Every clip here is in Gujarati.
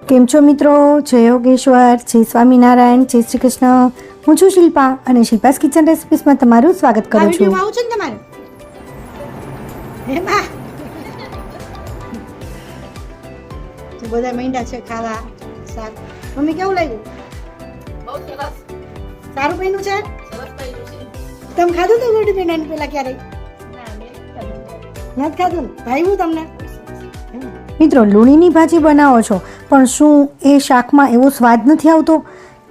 કેમ છો મિત્રો? જય યોગેશ્વર, જય સ્વામિનારાયણ, જય શ્રી કૃષ્ણ. હું છું શિલ્પા અને શિલ્પાસ કિચન રેસિપીસમાં તમારું સ્વાગત કરું છું. આવું છે ને તમારે એમાં તો બધા માંડ્યા છે ખાવા શાક. મમ્મી કેવું લાગ્યું? બહુ સરસ. સારું બન્યું છે? સરસ થયું છે. તમે ખાધું તો રોટી પેંડાની પેલા ક્યારે ના, મેં ખાધું. નથી ખાધું? ભાવ્યું તમને? મિત્રો, લૂણીની ભાજી બનાવો છો પણ શું એ શાકમાં એવો સ્વાદ નથી આવતો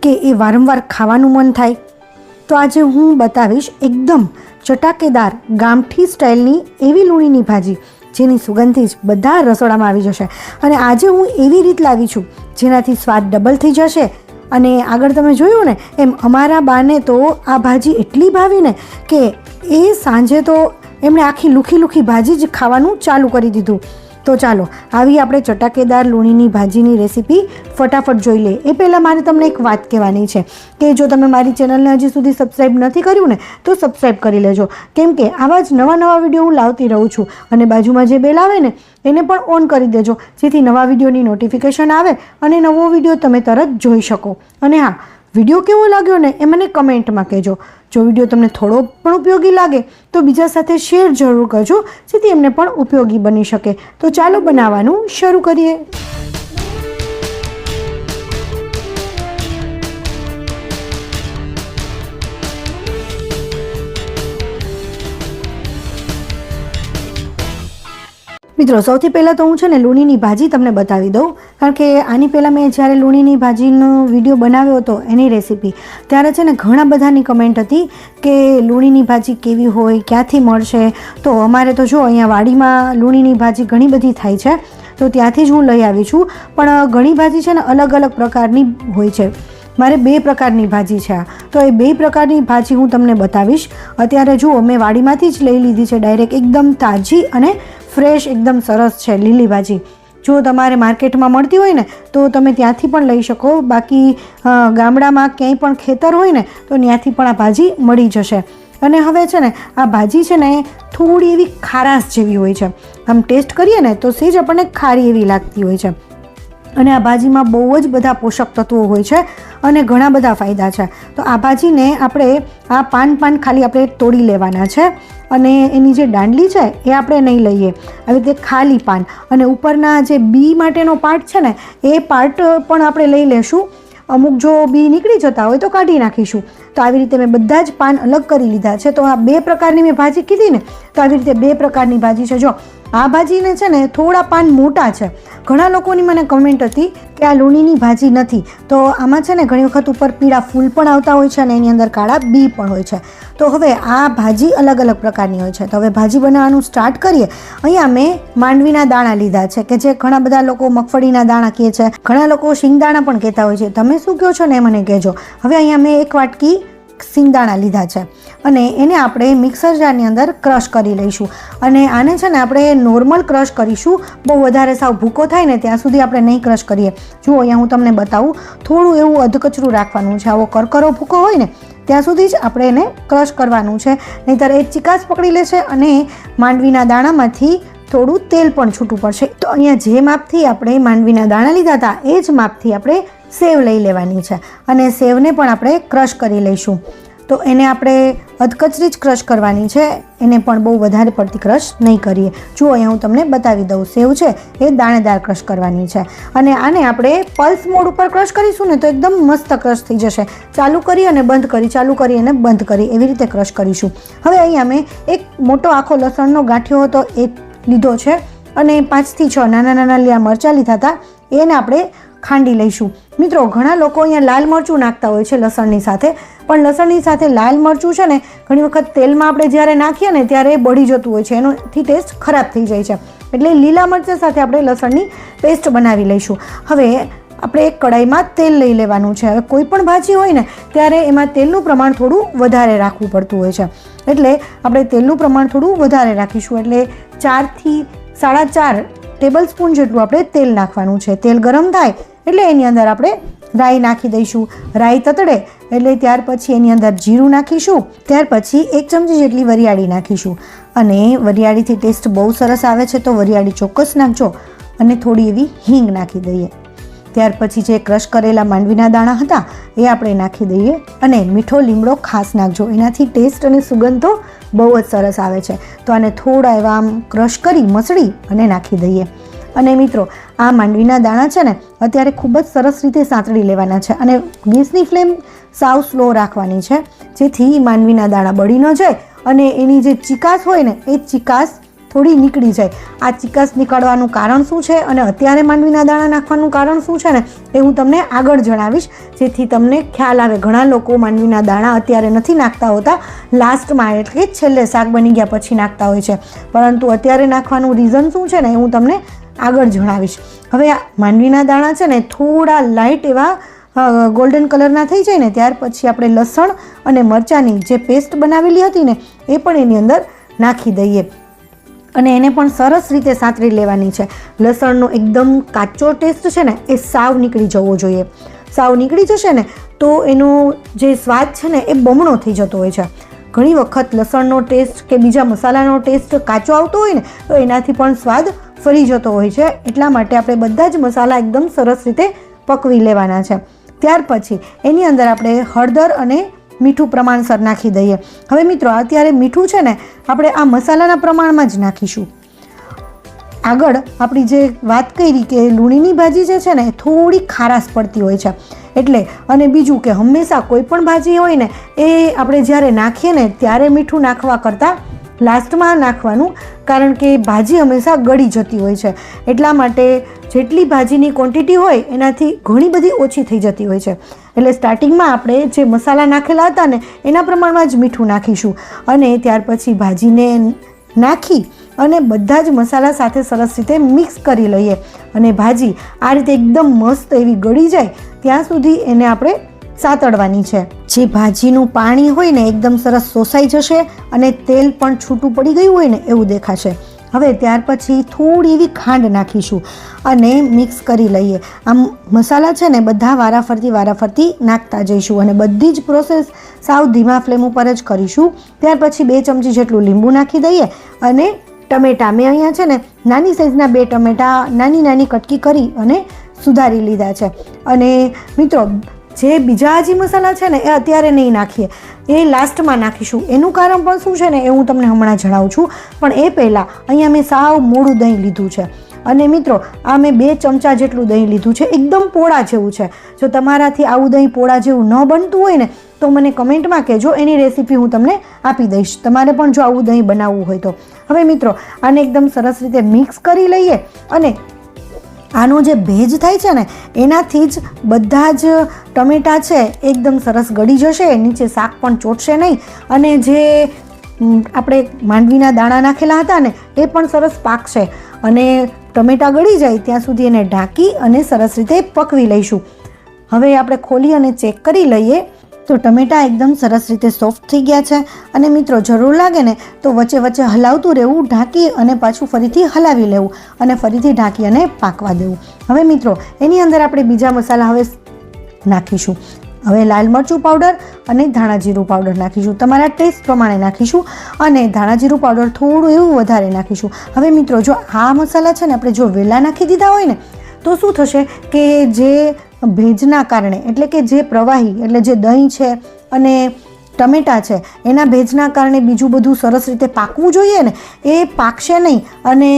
કે એ વારંવાર ખાવાનું મન થાય? તો આજે હું બતાવીશ એકદમ ચટાકેદાર ગામઠી સ્ટાઇલની એવી લૂણીની ભાજી જેની સુગંધથી જ બધા રસોડામાં આવી જશે. અને આજે હું એવી રીત લાવી છું જેનાથી સ્વાદ ડબલ થઈ જશે. અને આગળ તમે જોયું ને એમ અમારા બાને તો આ ભાજી એટલી ભાવી ને કે એ સાંજે તો એમણે આખી લુખી લુખી ભાજી જ ખાવાનું ચાલુ કરી દીધું. તો ચાલો આવી આપણે ચટાકેદાર લૂણીની ભાજીની રેસીપી ફટાફટ જોઈ લે. એ પહેલાં મારે તમને એક વાત કહેવાની છે કે જો તમે મારી ચેનલને હજી સુધી સબસ્ક્રાઈબ નથી કર્યું ને તો સબસ્ક્રાઈબ કરી લેજો, કેમ કે આવા જ નવા વિડીયો હું લાવતી રહું છું. અને બાજુમાં જે બેલ આવે ને એને પણ ઓન કરી દેજો જેથી નવા વિડીયોની નોટિફિકેશન આવે અને નવો વિડીયો તમે તરત જોઈ શકો. અને હા, વિડીયો કેવો લાગ્યો ને એ મને કમેન્ટમાં કહેજો. જો વિડીયો તમને થોડો પણ ઉપયોગી લાગે તો બીજા સાથે શેર જરૂર કરજો જેથી એમને પણ ઉપયોગી બની શકે. તો ચાલો બનાવવાનું શરૂ કરીએ. મિત્રો, સૌથી પહેલાં તો હું છે ને લૂણીની ભાજી તમને બતાવી દઉં, કારણ કે આની પહેલાં મેં જ્યારે લૂણીની ભાજીનો વિડીયો બનાવ્યો હતો એની રેસીપી, ત્યારે છે ને ઘણા બધાની કમેન્ટ હતી કે લૂણીની ભાજી કેવી હોય, ક્યાંથી મળશે. તો અમારે તો જો અહીંયા વાડીમાં લૂણીની ભાજી ઘણી બધી થાય છે તો ત્યાંથી જ હું લઈ આવી છું. પણ ઘણી ભાજી છે ને અલગ અલગ પ્રકારની હોય છે. મારે 2 પ્રકારની ભાજી છે આ, તો એ 2 પ્રકારની ભાજી હું તમને બતાવીશ. અત્યારે જુઓ, મેં વાડીમાંથી જ લઈ લીધી છે ડાયરેક્ટ, એકદમ તાજી અને ફ્રેશ, એકદમ સરસ છે લીલી ભાજી. જો તમારે માર્કેટમાં મળતી હોય ને તો તમે ત્યાંથી પણ લઈ શકો, બાકી ગામડામાં ક્યાંય પણ ખેતર હોય ને તો ત્યાંથી પણ આ ભાજી મળી જશે. અને હવે છે ને આ ભાજી છે ને થોડી એવી ખારાશ જેવી હોય છે, આમ ટેસ્ટ કરીએ ને તો સેજ આપણને ખારી એવી લાગતી હોય છે. અને આ ભાજીમાં બહુ જ બધા પોષક તત્વો હોય છે અને ઘણા બધા ફાયદા છે. તો આ ભાજીને આપણે આ પાન ખાલી આપણે તોડી લેવાના છે અને એની જે દાંડલી છે એ આપણે નહીં લઈએ, આવી રીતે ખાલી પાન. અને ઉપરના જે બી માટેનો પાર્ટ છે ને એ પાર્ટ પણ આપણે લઈ લેશું. અમુક જો બી નીકળી જતા હોય તો કાઢી નાખીશું. તો આવી રીતે મેં બધા જ પાન અલગ કરી લીધા છે. તો આ 2 પ્રકારની મેં ભાજી કીધી ને, તો આવી રીતે 2 પ્રકારની ભાજી છે. જો આ ભાજીને છે ને થોડા પાન મોટા છે. ઘણા લોકોની મને કમેન્ટ હતી કે આ લૂણીની ભાજી નથી, તો આમાં છે ને ઘણી વખત ઉપર પીળા ફૂલ પણ આવતા હોય છે અને એની અંદર કાળા બી પણ હોય છે. તો હવે આ ભાજી અલગ અલગ પ્રકારની હોય છે. તો હવે ભાજી બનાવવાનું સ્ટાર્ટ કરીએ. અહીંયા મેં માંડવીના દાણા લીધા છે, કે જે ઘણા બધા લોકો મગફળીના દાણા કહે છે, ઘણા લોકો શિંગદાણા પણ કહેતા હોય છે. તમે શું કહો છો ને એ મને કહેજો. હવે અહીંયા મેં 1 વાટકી સિંગદાણા લીધા છે અને એને આપણે મિક્સર જારની અંદર ક્રશ કરી લઈશું. અને આને છે ને આપણે નોર્મલ ક્રશ કરીશું, બહુ વધારે સાવ ભૂકો થાય ને ત્યાં સુધી આપણે નહીં ક્રશ કરીએ. જુઓ, અહીંયા હું તમને બતાવું, થોડું એવું અધકચરું રાખવાનું છે. આવો કરકરો ભૂકો હોય ને ત્યાં સુધી જ આપણે એને ક્રશ કરવાનું છે, નહીંતર એ ચિકાસ પકડી લેશે અને માંડવીના દાણામાંથી થોડું તેલ પણ છૂટું પડશે. તો અહીંયા જે માપથી આપણે માંડવીના દાણા લીધા હતા એ જ માપથી આપણે સેવ લઈ લેવાની છે અને સેવને પણ આપણે ક્રશ કરી લઈશું. તો એને આપણે અધકચરી જ ક્રશ કરવાની છે, એને પણ બહુ વધારે પડતી ક્રશ નહીં કરીએ. જુઓ, અહીંયા હું તમને બતાવી દઉં, સેવ છે એ દાણેદાર ક્રશ કરવાની છે. અને આને આપણે પલ્સ મોડ ઉપર ક્રશ કરીશું ને તો એકદમ મસ્ત ક્રશ થઈ જશે. ચાલુ કરી અને બંધ કરી, ચાલુ કરી અને બંધ કરી, એવી રીતે ક્રશ કરીશું. હવે અહીંયા મેં એક મોટો આખો લસણનો ગાંઠિયો હતો એ લીધો છે અને 5 થી 6 નાના લીલા મરચાં લીધા હતા, એને આપણે ખાંડી લઈશું. મિત્રો, ઘણા લોકો અહીંયા લાલ મરચું નાખતા હોય છે લસણની સાથે, પણ લસણની સાથે લાલ મરચું છે ને ઘણી વખત તેલમાં આપણે જ્યારે નાખીએ ને ત્યારે બળી જતું હોય છે, એનોથી ટેસ્ટ ખરાબ થઈ જાય છે. એટલે લીલા મરચાં સાથે આપણે લસણની પેસ્ટ બનાવી લઈશું. હવે આપણે એક કડાઈમાં તેલ લઈ લેવાનું છે. હવે કોઈ પણ ભાજી હોય ને ત્યારે એમાં તેલનું પ્રમાણ થોડું વધારે રાખવું પડતું હોય છે, એટલે આપણે તેલનું પ્રમાણ થોડું વધારે રાખીશું. એટલે 4 થી 4.5 ટેબલ સ્પૂન જેટલું આપણે તેલ નાખવાનું છે. તેલ ગરમ થાય એટલે એની અંદર આપણે રાઈ નાખી દઈશું. રાઈ તતડે એટલે ત્યાર પછી એની અંદર જીરું નાખીશું. ત્યાર પછી 1 ચમચી જેટલી વરિયાળી નાખીશું. અને વરિયાળીથી ટેસ્ટ બહુ સરસ આવે છે તો વરિયાળી ચોક્કસ નાખજો. અને થોડી એવી હિંગ નાખી દઈએ. ત્યાર પછી જે ક્રશ કરેલા માંડવીના દાણા હતા એ આપણે નાખી દઈએ અને મીઠો લીમડો ખાસ નાખજો, એનાથી ટેસ્ટ અને સુગંધ તો બહુ જ સરસ આવે છે. તો આને થોડા એવા આમ ક્રશ કરી મસળી અને નાખી દઈએ. અને મિત્રો આ માંડવીના દાણા છે ને અત્યારે ખૂબ જ સરસ રીતે સાંતળી લેવાના છે અને ગેસની ફ્લેમ સાવ સ્લો રાખવાની છે, જેથી માંડવીના દાણા બળી ન જાય અને એની જે ચીકાશ હોય ને એ ચીકાશ થોડી નીકળી જાય. આ ચીકાશ નીકળવાનું કારણ શું છે અને અત્યારે માંડવીના દાણા નાખવાનું કારણ શું છે ને એ હું તમને આગળ જણાવીશ, જેથી તમને ખ્યાલ આવે. ઘણા લોકો માંડવીના દાણા અત્યારે નથી નાખતા હોતા, લાસ્ટમાં એટલે કે છેલ્લે શાક બની ગયા પછી નાખતા હોય છે, પરંતુ અત્યારે નાખવાનું રીઝન શું છે ને એ હું તમને આગળ જણાવીશ. હવે આ માંડવીના દાણા છે ને થોડા લાઇટ એવા ગોલ્ડન કલરના થઈ જાય ને ત્યાર પછી આપણે લસણ અને મરચાંની જે પેસ્ટ બનાવેલી હતી ને એ પણ એની અંદર નાખી દઈએ અને એને પણ સરસ રીતે સાંતળી લેવાની છે. લસણનો એકદમ કાચો ટેસ્ટ છે ને એ સાવ નીકળી જવો જોઈએ. સાવ નીકળી જશે ને તો એનો જે સ્વાદ છે ને એ બમણો થઈ જતો હોય છે. ઘણી વખત લસણનો ટેસ્ટ કે બીજા મસાલાનો ટેસ્ટ કાચો આવતો હોય ને તો એનાથી પણ સ્વાદ ફરી જતો હોય છે. એટલા માટે આપણે બધા જ મસાલા એકદમ સરસ રીતે પકવી લેવાના છે. ત્યાર પછી એની અંદર આપણે હળદર અને મીઠું પ્રમાણસર નાખી દઈએ. હવે મિત્રો અત્યારે મીઠું છે ને આપણે આ મસાલાના પ્રમાણમાં જ નાખીશું. આગળ આપણી જે વાત કરી કે લૂણીની ભાજી જે છે ને એ થોડી ખારાશ પડતી હોય છે એટલે. અને બીજું કે હંમેશા કોઈ પણ ભાજી હોય ને એ આપણે જ્યારે નાખીએ ને ત્યારે મીઠું નાખવા કરતાં લાસ્ટમાં નાખવાનું, કારણ કે ભાજી હંમેશા ગળી જતી હોય છે. એટલા માટે જેટલી ભાજીની ક્વોન્ટિટી હોય એનાથી ઘણી બધી ઓછી થઈ જતી હોય છે. એટલે સ્ટાર્ટિંગમાં આપણે જે મસાલા નાખેલા હતા ને એના પ્રમાણમાં જ મીઠું નાખીશું અને ત્યાર પછી ભાજીને નાખી અને બધા જ મસાલા સાથે સરસ રીતે મિક્સ કરી લઈએ અને ભાજી આ રીતે એકદમ મસ્ત એવી ગળી જાય ત્યાં સુધી એને આપણે સાતળવાની છે. જે ભાજીનું પાણી હોય ને એકદમ સરસ શોષાઈ જશે અને તેલ પણ છૂટું પડી ગયું હોય ને એવું દેખાશે. હવે ત્યાર પછી થોડી એવી ખાંડ નાખીશું અને મિક્સ કરી લઈએ. આમ મસાલા છે ને બધા વારાફરતી નાખતા જઈશું અને બધી જ પ્રોસેસ સાવ ધીમા ફ્લેમ ઉપર જ કરીશું. ત્યાર પછી 2 ચમચી જેટલું લીંબુ નાખી દઈએ અને ટમેટાં મેં અહીંયા છે ને નાની સાઈઝના 2 ટમેટાં નાની કટકી કરી અને સુધારી લીધા છે. અને મિત્રો જે બીજા જે મસાલા છે ને એ અત્યારે નહીં નાખીએ, એ લાસ્ટમાં નાખીશું. એનું કારણ પણ શું છે ને એ હું તમને હમણાં જણાવું છું, પણ એ પહેલાં અહીંયા મેં સાવ મોડું દહીં લીધું છે અને મિત્રો આ મેં 2 ચમચા જેટલું દહીં લીધું છે. એકદમ પોળા જેવું છે. જો તમારાથી આવું દહીં પોળા જેવું ન બનતું હોય ને તો મને કમેન્ટમાં કહેજો, એની રેસીપી હું તમને આપી દઈશ. તમારે પણ જો આવું દહીં બનાવવું હોય તો. હવે મિત્રો આને એકદમ સરસ રીતે મિક્સ કરી લઈએ અને આનો જે ભેજ થાય છે ને એનાથી જ બધા જ ટમેટાં છે એકદમ સરસ ગળી જશે, નીચે શાક પણ ચોટશે નહીં અને જે આપણે માંડવીના દાણા નાખેલા હતા ને એ પણ સરસ પાકશે. અને ટમેટાં ગળી જાય ત્યાં સુધી એને ઢાંકી અને સરસ રીતે પકવી લઈશું. હવે આપણે ખોલી અને ચેક કરી લઈએ તો ટમેટાં એકદમ સરસ રીતે સોફ્ટ થઈ ગયા છે. અને મિત્રો જરૂર લાગે ને તો વચ્ચે વચ્ચે હલાવતું રહેવું, ઢાંકી અને પાછું ફરીથી હલાવી લેવું અને ફરીથી ઢાંકી અને પાકવા દેવું. હવે મિત્રો એની અંદર આપણે બીજા મસાલા હવે નાખીશું. હવે લાલ મરચું પાવડર અને ધાણા જીરું પાવડર નાખીશું. તમારા ટેસ્ટ પ્રમાણે નાખીશું અને ધાણા જીરું પાવડર થોડું એવું વધારે નાખીશું. હવે મિત્રો જો આ મસાલા છે ને આપણે જો વહેલા નાખી દીધા હોય ને તો શું થશે કે જે ભેજના કારણે એટલે કે જે પ્રવાહી એટલે જે દહીં છે અને ટમેટાં છે એના ભેજના કારણે બીજું બધું સરસ રીતે પાકવું જોઈએ ને એ પાકશે નહીં અને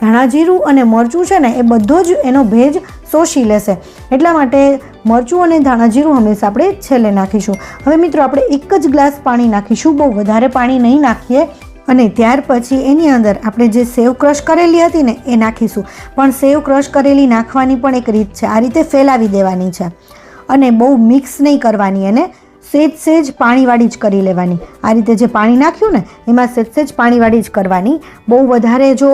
ધાણા જીરું અને મરચું છે ને એ બધો જ એનો ભેજ શોષી લેશે. એટલા માટે મરચું અને ધાણા જીરું હંમેશા આપણે છેલ્લે નાખીશું. હવે મિત્રો આપણે 1 જ ગ્લાસ પાણી નાખીશું, બહુ વધારે પાણી નહીં નાખીએ. અને ત્યાર પછી એની અંદર આપણે જે સેવ ક્રશ કરેલી હતી ને એ નાખીશું. પણ સેવ ક્રશ કરેલી નાખવાની પણ એક રીત છે, આ રીતે ફેલાવી દેવાની છે અને બહુ મિક્સ નહીં કરવાની, એને સેજ પાણીવાળી જ કરી લેવાની. આ રીતે જે પાણી નાખ્યું ને એમાં સેજ પાણીવાળી જ કરવાની. બહુ વધારે જો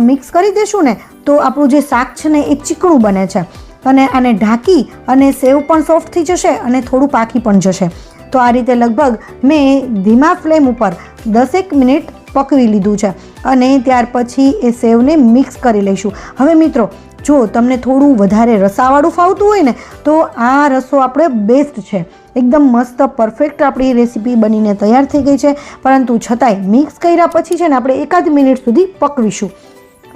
મિક્સ કરી દેશું ને તો આપણું જે શાક છે ને એ ચીકણું બને છે અને આને ઢાંકી અને સેવ પણ સોફ્ટ થઈ જશે અને થોડું પાકી પણ જશે. તો આ રીતે લગભગ મેં ધીમા ફ્લેમ ઉપર 10 મિનિટ પકવી લીધું છે અને ત્યાર પછી એ સેવને મિક્સ કરી લઈશું. હવે મિત્રો જો તમને થોડું વધારે રસાવાળું ફાવતું હોય ને તો આ રસો આપણે બેસ્ટ છે. એકદમ મસ્ત પરફેક્ટ આપણી રેસીપી બનીને તૈયાર થઈ ગઈ છે, પરંતુ છતાંય મિક્સ કર્યા પછી છે ને આપણે 1 મિનિટ સુધી પકવીશું.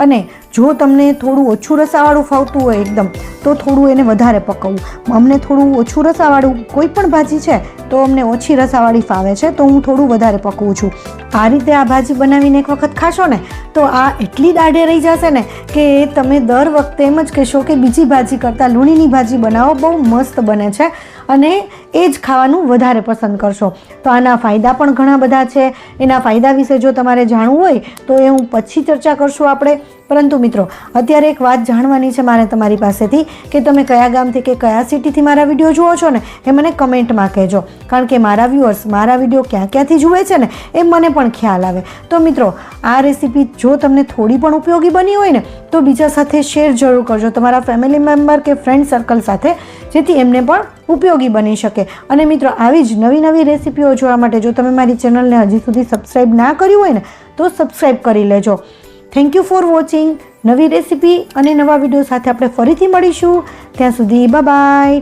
અને જો તમને થોડું ઓછું રસાવાળું ફાવતું હોય એકદમ તો થોડું એને વધારે પકવવું. અમને થોડું ઓછું રસાવાળું કોઈ પણ ભાજી છે તો અમને ઓછી રસાવાળી ફાવે છે, તો હું થોડું વધારે પકવું છું. આ રીતે આ ભાજી બનાવીને એક વખત ખાશો ને તો આ એટલી દાઢે રહી જશે ને કે તમે દર વખતે એમ જ કહેશો કે બીજી ભાજી કરતાં લૂણીની ભાજી બનાવો, બહુ મસ્ત બને છે અને એ જ ખાવાનું વધારે પસંદ કરશો. તો આના ફાયદા પણ ઘણા બધા છે. એના ફાયદા વિશે જો તમારે જાણવું હોય તો એ હું પછી ચર્ચા કરશું આપણે. પરંતુ મિત્રો, અત્યારે એક વાત જાણવાની છે મારે તમારી પાસેથી કે તમે કયા ગામથી કે કયા સિટીથી મારા વિડીયો જુઓ છો ને એ મને કમેન્ટમાં કહેજો, કારણ કે મારા વ્યુઅર્સ મારા વિડીયો ક્યાં ક્યાંથી જુએ છે ને એ મને પણ ખ્યાલ આવે. તો મિત્રો, આ રેસીપી જો તમને થોડી પણ ઉપયોગી બની હોય ને તો બીજા સાથે શેર જરૂર કરજો, તમારા ફેમિલી મેમ્બર કે ફ્રેન્ડ સર્કલ સાથે, જેથી એમને પણ ઉપયોગી બની શકે. અને મિત્રો, આવી જ નવી નવી રેસીપીઓ જોવા માટે જો તમે મારી ચેનલને હજી સુધી સબસ્ક્રાઈબ ના કર્યું હોય ને તો સબસ્ક્રાઈબ કરી લેજો. Thank you for watching. નવી રેસીપી અને નવા વિડીયો સાથે આપણે ફરીથી મળીશું. ત્યાં સુધી બાય બાય.